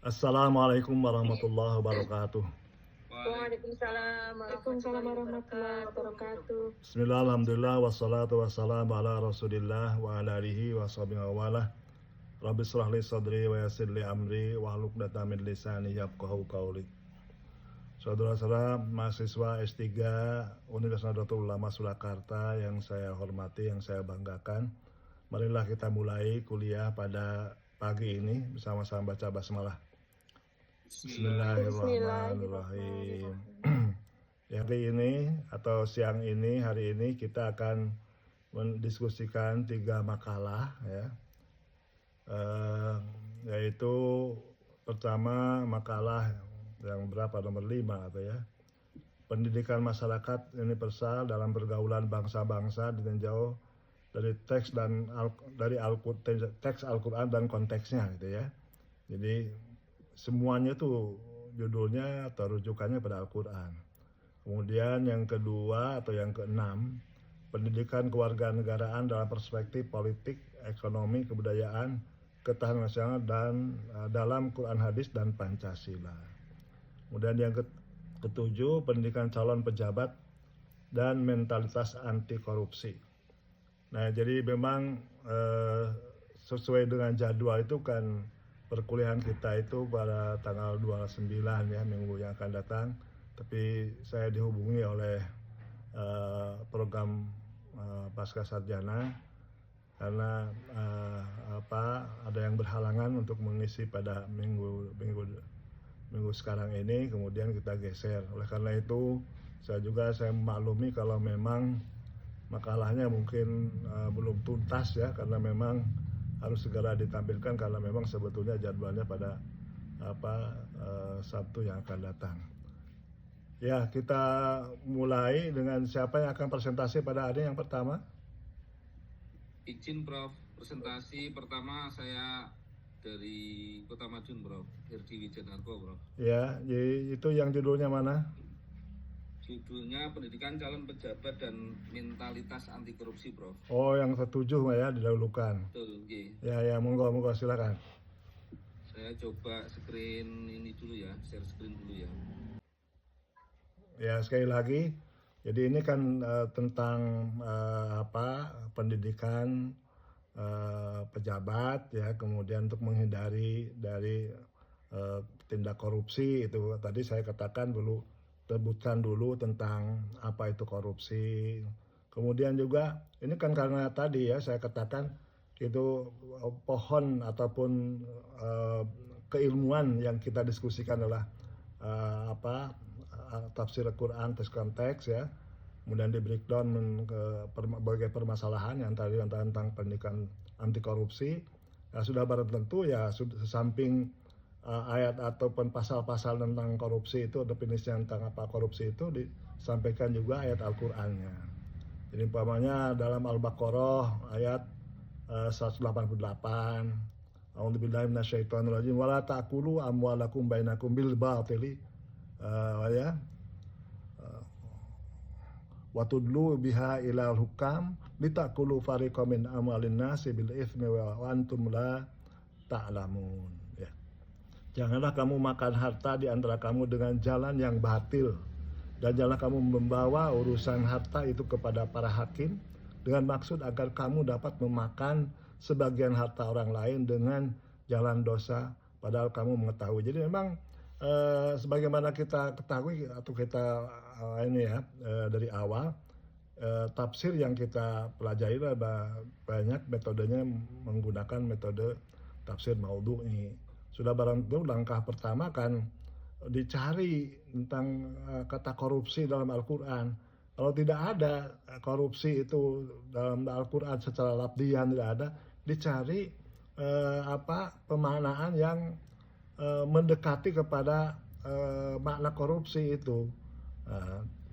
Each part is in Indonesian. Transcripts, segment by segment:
Assalamualaikum warahmatullahi wabarakatuh. Waalaikumsalam warahmatullahi wabarakatuh. Bismillah, alhamdulillah, wassalatu wassalamu ala rasulillah wa ala alihi wa sahbihi wa wala. Rabbi shrah li sadri wa yassir li amri wa hlul 'uqdatam min lisani yafqahu qawli. Saudara-saudara mahasiswa S3 Universitas Nahdlatul Ulama Surakarta yang saya hormati, yang saya banggakan, marilah kita mulai kuliah pada pagi ini bersama-sama baca basmalah. Bismillahirrahmanirrahim. Hari ini atau siang ini, hari ini kita akan mendiskusikan 3 makalah ya. Yaitu pertama makalah yang berapa, nomor 5 atau ya. Pendidikan masyarakat universal dalam pergaulan bangsa-bangsa ditinjau dari teks dan teks Al-Qur'an dan konteksnya gitu ya. Jadi semuanya tuh judulnya atau rujukannya pada Al-Qur'an. Kemudian yang kedua atau yang keenam, pendidikan kewarganegaraan dalam perspektif politik, ekonomi, kebudayaan, ketahanan nasional dan dalam Quran hadis dan Pancasila. Kemudian yang ketujuh, pendidikan calon pejabat dan mentalitas anti korupsi. Nah, jadi memang sesuai dengan jadwal itu kan perkuliahan kita itu pada tanggal 29 ya, minggu yang akan datang. Tapi saya dihubungi oleh program Pasca Sarjana karena ada yang berhalangan untuk mengisi pada minggu sekarang ini, kemudian kita geser. Oleh karena itu saya memaklumi kalau memang makalahnya mungkin belum tuntas ya, karena memang harus segera ditampilkan karena memang sebetulnya jadwalnya pada Sabtu yang akan datang. Ya, kita mulai dengan siapa yang akan presentasi pada hari yang pertama. Izin Prof, presentasi pertama saya dari Kota Madiun Prof, Herdi Wijanarko Prof. Ya, jadi itu yang judulnya mana? Judulnya pendidikan calon pejabat dan mentalitas anti korupsi Prof. Oh, yang ketujuh ya, didahulukan. Betul, okay. Ya, monggo silakan. Saya coba screen ini dulu ya, share screen dulu ya. Ya, sekali lagi, jadi ini kan tentang pendidikan pejabat ya, kemudian untuk menghindari dari tindak korupsi. Itu tadi saya katakan dulu, sebutkan dulu tentang apa itu korupsi. Kemudian juga ini kan karena tadi ya saya katakan itu pohon ataupun keilmuan yang kita diskusikan adalah tafsir Al-Quran, teks konteks ya, kemudian di breakdown ke berbagai permasalahan yang tadi tentang pendidikan anti korupsi. Ya, sudah barang tentu ya, samping ayat ataupun pasal-pasal tentang korupsi itu, definisi tentang apa korupsi itu, disampaikan juga ayat Al-Qur'annya. Jadi umpamanya dalam Al-Baqarah ayat 188, A'udzubillahi minasyaitonirrajim wala ta'kulu amwalakum bainakum bil batili wa tudlu biha ilal hukam litakulu fariqam min amwalin nasi bil itsmi wa antum la ta'lamun. Ya. Janganlah kamu makan harta di antara kamu dengan jalan yang batil, dan janganlah kamu membawa urusan harta itu kepada para hakim dengan maksud agar kamu dapat memakan sebagian harta orang lain dengan jalan dosa padahal kamu mengetahui. Jadi memang sebagaimana kita ketahui atau kita dari awal, tafsir yang kita pelajari banyak metodenya menggunakan metode tafsir maudhu'i. Sudah barang tentu langkah pertama kan dicari tentang kata korupsi dalam Al-Qur'an. Kalau tidak ada korupsi itu dalam Al-Qur'an secara lafzian, tidak ada, dicari pemaknaan yang mendekati kepada makna korupsi itu.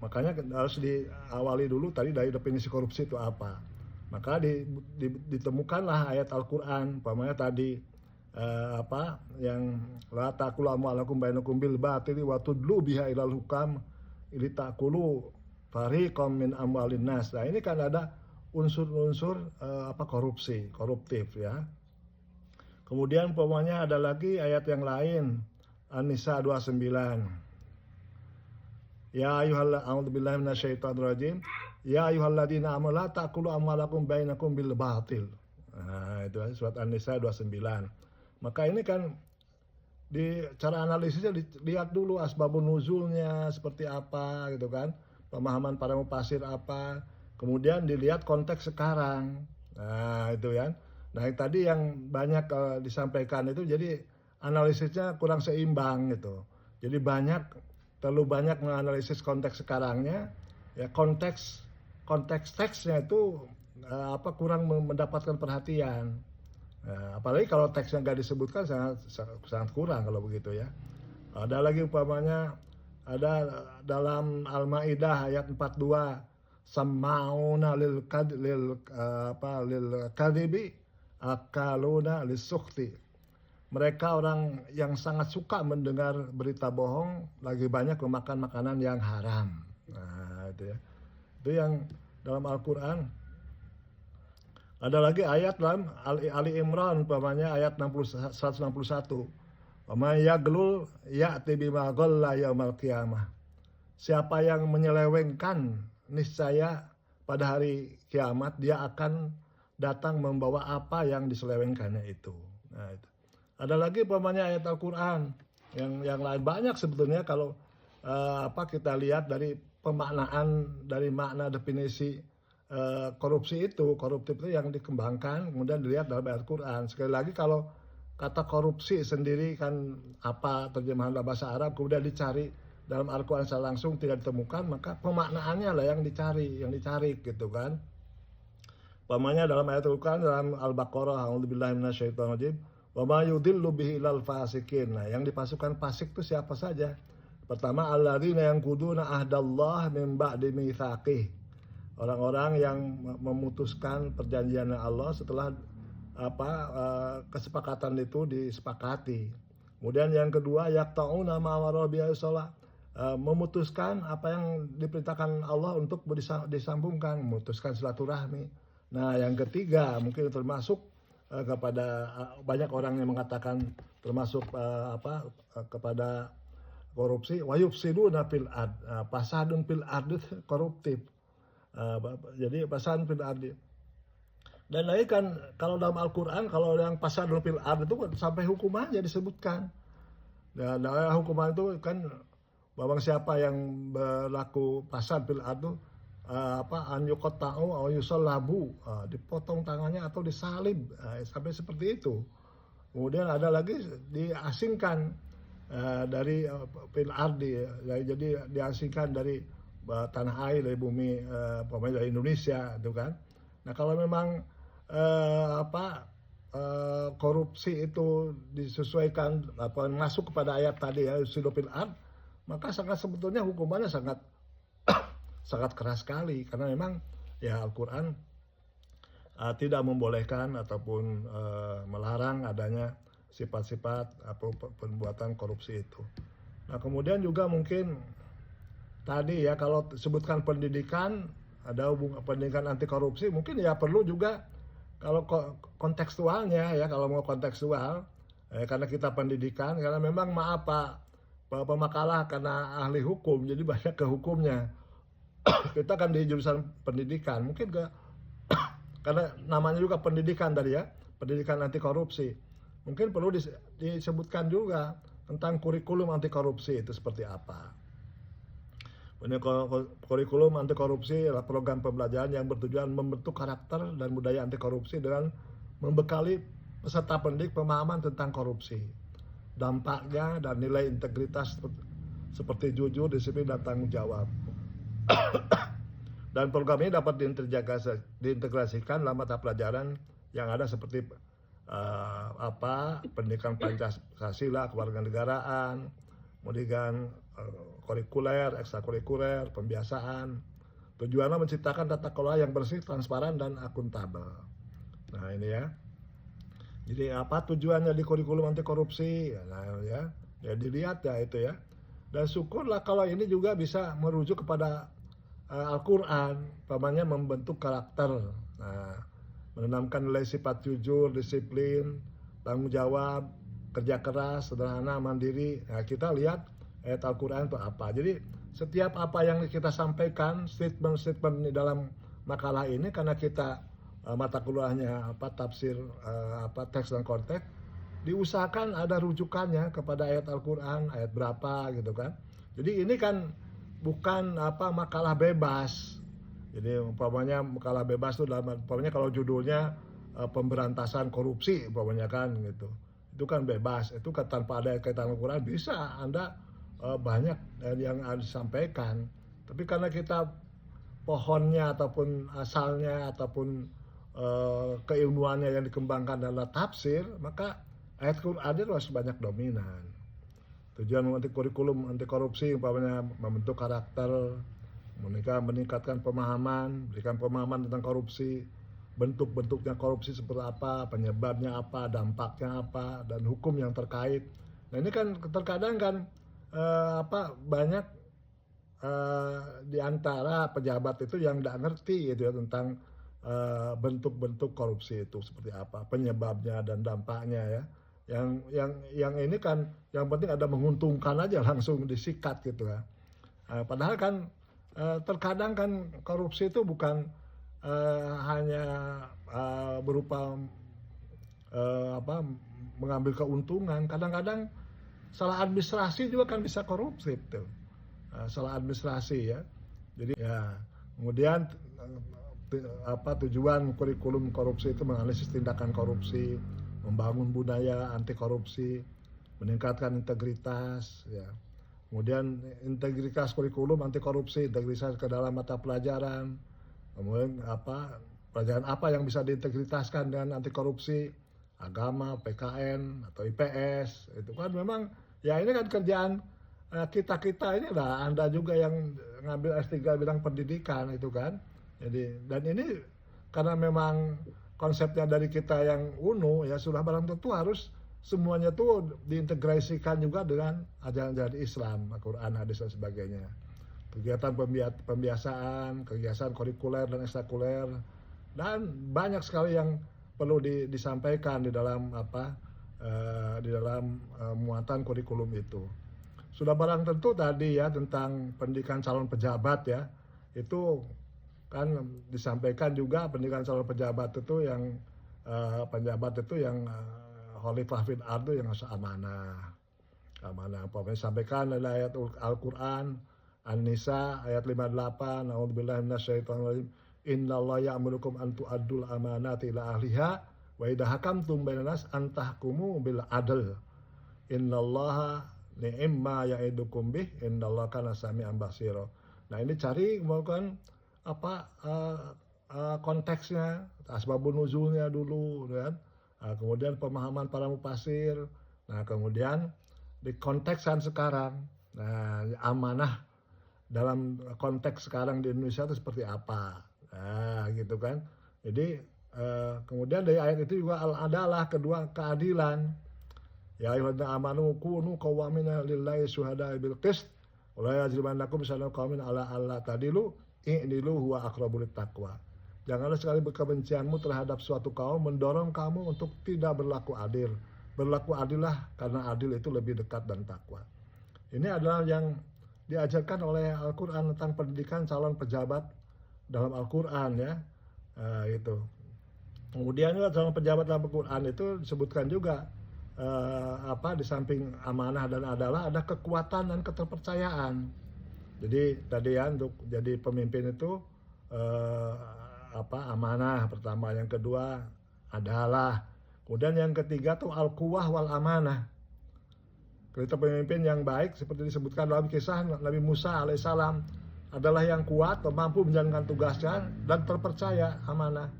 Makanya harus diawali dulu tadi dari definisi korupsi itu apa. Maka ditemukanlah ayat Al-Qur'an, umpamanya tadi yang la taqulu amwalakum bainakum bil batili wa tudlu biha ilal hukam ili taqulu fariqam min amwalin nas. Nah, ini kan ada unsur-unsur koruptif ya. Kemudian umpamanya ada lagi ayat yang lain, An-Nisa 29. Ya a'udzubillahi minasyaitonirrajim. Ya ayyuhalladzina amanu la ta'kulu amwalakum bainakum bil batil. Nah, itu surat An-Nisa 29. Maka ini kan di cara analisisnya lihat dulu asbabun nuzulnya seperti apa gitu kan. Pemahaman para mufasir apa. Kemudian dilihat konteks sekarang. Nah, itu kan. Nah, yang tadi yang banyak disampaikan itu jadi analisisnya kurang seimbang gitu. Jadi terlalu banyak menganalisis konteks sekarangnya, ya konteks teksnya itu kurang mendapatkan perhatian. Nah, apalagi kalau teksnya nggak disebutkan sangat kurang kalau begitu ya. Ada lagi umpamanya ada dalam Al-Maidah ayat 42, samauna lil kadhibi akaluna lisukhti. Mereka orang yang sangat suka mendengar berita bohong, lagi banyak memakan makanan yang haram. Nah, itu ya. Itu yang dalam Al-Quran. Ada lagi ayat dalam Ali Imran, umpamanya ayat 161. Wa may yaglul ya'ti bima ghalla yaumal qiyamah. Siapa yang menyelewengkan, niscaya pada hari kiamat dia akan datang membawa apa yang diselewengkannya itu. Nah, itu. Ada lagi umpamanya ayat Al-Quran yang lain banyak sebetulnya kalau kita lihat dari pemaknaan dari makna definisi koruptif itu yang dikembangkan kemudian dilihat dalam ayat Al-Quran. Sekali lagi kalau kata korupsi sendiri kan apa terjemahan dalam bahasa Arab kemudian dicari dalam Al-Quran secara langsung tidak ditemukan, maka pemaknaannya lah yang dicari gitu kan. Umpamanya dalam ayat Al-Quran dalam Al-Baqarah, a'udzubillahi minasyaitonirrajim. Wa ma yudillu bihi ilal fasikin. Nah, yang dipasukan fasik itu siapa saja? Pertama, alladzina yanquduna ahdallah min ba'di mitsaqih. Orang-orang yang memutuskan perjanjian Allah setelah kesepakatan itu disepakati. Kemudian yang kedua, yaqta'una ma amara bihi shalah. Memutuskan apa yang diperintahkan Allah untuk disambungkan, memutuskan silaturahmi. Nah, yang ketiga mungkin termasuk kepada banyak orang yang mengatakan termasuk kepada korupsi, wa yufsiduna fil ard, fasadun fil ard koruptif. Jadi fasadun fil ard. Dan lagi kan kalau dalam Al-Qur'an kalau yang fasadun fil ard itu sampai hukumannya disebutkan. Dan hukuman itu kan bahwa siapa yang berlaku fasad fil ard itu an yuqatta'u aw yusallabu, dipotong tangannya atau disalib, sampai seperti itu. Kemudian ada lagi diasingkan dari fil ardi, jadi diasingkan dari tanah air, dari bumi, pokoknya dari Indonesia itu kan. Nah, kalau memang korupsi itu disesuaikan masuk kepada ayat tadi ya, yusidu fil ard, maka sebetulnya hukumannya sangat keras sekali karena memang ya Al-Quran tidak membolehkan ataupun melarang adanya sifat-sifat atau perbuatan korupsi itu. Nah, kemudian juga mungkin tadi ya kalau sebutkan pendidikan, ada pendidikan anti korupsi, mungkin ya perlu juga kalau kontekstualnya ya, kalau mau kontekstual karena kita pendidikan, karena memang maaf Pak pemakalah karena ahli hukum jadi banyak ke hukumnya. Kita kan di jurusan pendidikan, mungkin karena namanya juga pendidikan tadi ya, pendidikan anti korupsi. Mungkin perlu disebutkan juga tentang kurikulum anti korupsi itu seperti apa. Kurikulum anti korupsi adalah program pembelajaran yang bertujuan membentuk karakter dan budaya anti korupsi dengan membekali peserta pendidik pemahaman tentang korupsi, dampaknya dan nilai integritas seperti jujur, disiplin, dan tanggung jawab. Dan program ini dapat diintegrasikan dalam mata pelajaran yang ada seperti pendidikan Pancasila, kewarganegaraan, kemudian kurikuler, ekstrakurikuler, pembiasaan. Tujuannya menciptakan tata kelola yang bersih, transparan, dan akuntabel. Nah, ini ya. Jadi apa tujuannya di kurikulum anti korupsi? Nah, ya dilihat ya itu ya. Dan syukurlah kalau ini juga bisa merujuk kepada Al-Quran, umpamanya membentuk karakter, menanamkan nilai sifat jujur, disiplin, tanggung jawab, kerja keras, sederhana, mandiri. Nah, kita lihat ayat Al-Quran itu apa. Jadi setiap apa yang kita sampaikan, statement-statement di dalam makalah ini, karena kita mata kuliahnya tafsir teks dan konteks, diusahakan ada rujukannya kepada ayat Al-Quran, ayat berapa gitu kan. Jadi ini kan bukan makalah bebas. Jadi umpamanya makalah bebas itu umpamanya kalau judulnya pemberantasan korupsi umpamanya kan gitu. Itu kan bebas, itu kan tanpa ada kaitan Al-Quran bisa Anda banyak yang disampaikan. Tapi karena kita pohonnya ataupun asalnya ataupun keilmuannya yang dikembangkan adalah tafsir, maka ayat Quran itu harus banyak dominan. Tujuan anti kurikulum anti korupsi umpamanya membentuk karakter, meningkatkan pemahaman, berikan pemahaman tentang korupsi, bentuk-bentuknya korupsi seperti apa, penyebabnya apa, dampaknya apa, dan hukum yang terkait. Nah ini kan terkadang kan banyak di antara pejabat itu yang tidak ngerti gitu ya tentang bentuk-bentuk korupsi itu seperti apa, penyebabnya dan dampaknya ya. Yang ini kan yang penting ada menguntungkan aja langsung disikat gitu ya. Padahal kan terkadang kan korupsi itu bukan hanya berupa mengambil keuntungan. Kadang-kadang salah administrasi juga kan bisa korupsi tuh. Salah administrasi ya. Jadi ya kemudian tujuan kurikulum korupsi itu menganalisis tindakan korupsi, membangun budaya anti korupsi, meningkatkan integritas ya. Kemudian integritas kurikulum anti korupsi, integritas ke dalam mata pelajaran. Kemudian pelajaran apa yang bisa diintegritaskan dengan anti korupsi, agama, PKN atau IPS. Itu kan memang ya ini kan kerjaan kita ini lah. Anda juga yang ngambil S3 bidang pendidikan itu kan. Jadi dan ini karena memang konsepnya dari kita yang UNU ya sudah barang tentu harus semuanya tuh diintegrasikan juga dengan ajaran-ajaran Islam, Al-Quran, hadis dan sebagainya. Kegiatan pembiasaan, kegiatan kurikuler dan ekstrakuler, dan banyak sekali yang perlu disampaikan di dalam muatan kurikulum itu. Sudah barang tentu tadi ya tentang pendidikan calon pejabat ya, itu kan disampaikan juga pendidikan calon pejabat itu yang khalifah fil ardi yang harus amanah. Pokoknya sampaikan dari ayat Al-Quran An-Nisa ayat 58, A'udzubillahi minasyaitonirrajim. Innallaha ya'murukum an tu'addul amanati ila ahliha wa idza hakamtum bainan nas an tahkumu bil adl. Innallaha ni'ma ya'idukum bih innallaha kana sami'an basira. Nah, ini cari melakukan konteksnya, asbabun nuzulnya dulu kan. Kemudian pemahaman para mufasir. Nah, kemudian di konteksan sekarang. Nah, amanah dalam konteks sekarang di Indonesia itu seperti apa? Nah, gitu kan. Jadi kemudian dari ayat itu juga adalah kedua keadilan. Ya ayyuhalladzina amanu kunu qawwamina lillahi syuhada'a bil qist wa la yajrimannakum shana'anu qaumin ala alla tadilu i'dilu huwa aqrabu littaqwa. Janganlah sekali kebencianmu terhadap suatu kaum mendorong kamu untuk tidak berlaku adil. Berlaku adillah karena adil itu lebih dekat dan takwa. Ini adalah yang diajarkan oleh Al-Quran tentang pendidikan calon pejabat dalam Al-Quran ya. Itu. Kemudian juga calon pejabat dalam Al-Quran itu disebutkan juga di samping amanah dan adalah ada kekuatan dan keterpercayaan. Jadi tadi ya untuk jadi pemimpin itu amanah pertama, yang kedua adalah, kemudian yang ketiga tuh al-quwah wal amanah. Kita pemimpin yang baik seperti disebutkan dalam kisah Nabi Musa alaihissalam adalah yang kuat, mampu menjalankan tugasnya dan terpercaya, amanah.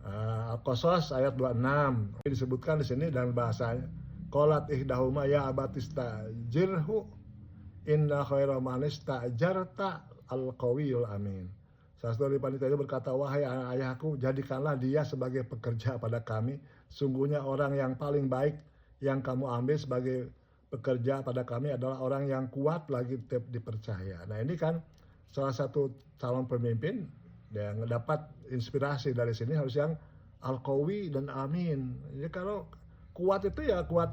Al-Qasas ayat 26 disebutkan di sini dalam bahasanya. Qalat ihdahuma ya abatista jirhu inna khaira man istajarta al-qawiyul amin. Salah satu dari panitia itu berkata, wahai anak ayahku, jadikanlah dia sebagai pekerja pada kami. Sungguhnya orang yang paling baik yang kamu ambil sebagai pekerja pada kami adalah orang yang kuat lagi dipercaya. Nah ini kan salah satu calon pemimpin yang dapat inspirasi dari sini harus yang al-qawi dan amin. Jadi kalau kuat itu ya kuat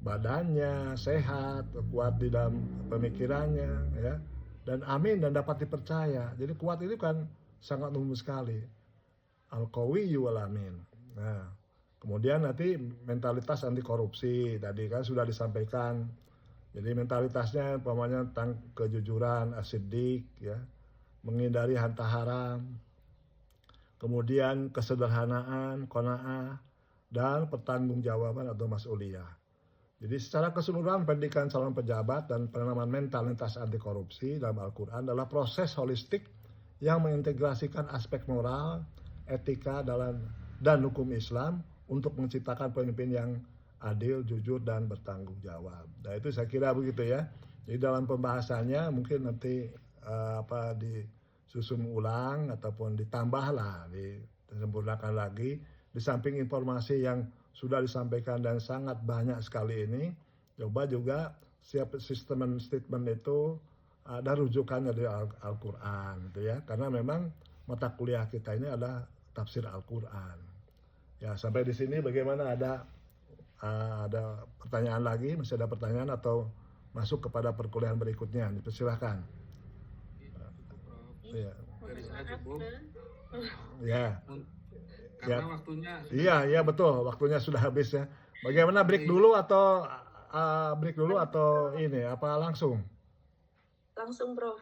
badannya, sehat, kuat di dalam pemikirannya, ya. Dan amin, dan dapat dipercaya. Jadi kuat itu kan sangat umum sekali. Al-Qawiyyu wal amin. Nah, kemudian nanti mentalitas anti korupsi tadi kan sudah disampaikan. Jadi mentalitasnya umpamanya tentang kejujuran, as-siddiq, ya, menghindari harta haram, kemudian kesederhanaan, qanaah, dan pertanggungjawaban atau mas'uliyah. Jadi secara keseluruhan pendidikan calon pejabat dan penanaman mentalitas anti korupsi dalam Al-Quran adalah proses holistik yang mengintegrasikan aspek moral, etika, dan hukum Islam untuk menciptakan pemimpin yang adil, jujur, dan bertanggung jawab. Nah itu saya kira begitu ya. Jadi dalam pembahasannya mungkin nanti disusun ulang ataupun ditambahlah, disempurnakan lagi. Di samping informasi yang sudah disampaikan dan sangat banyak sekali ini, coba juga setiap statement itu ada rujukannya dari Al-Quran, gitu ya. Karena memang mata kuliah kita ini adalah tafsir Al-Quran. Ya, sampai di sini bagaimana, ada pertanyaan lagi? Masih ada pertanyaan atau masuk kepada perkuliahan berikutnya? Dipersilahkan. Ya. Dari saya cukup. Ya. Karena Ya. waktunya Iya betul, waktunya sudah habis ya. Bagaimana, break dulu atau ini apa langsung? Langsung, Prof.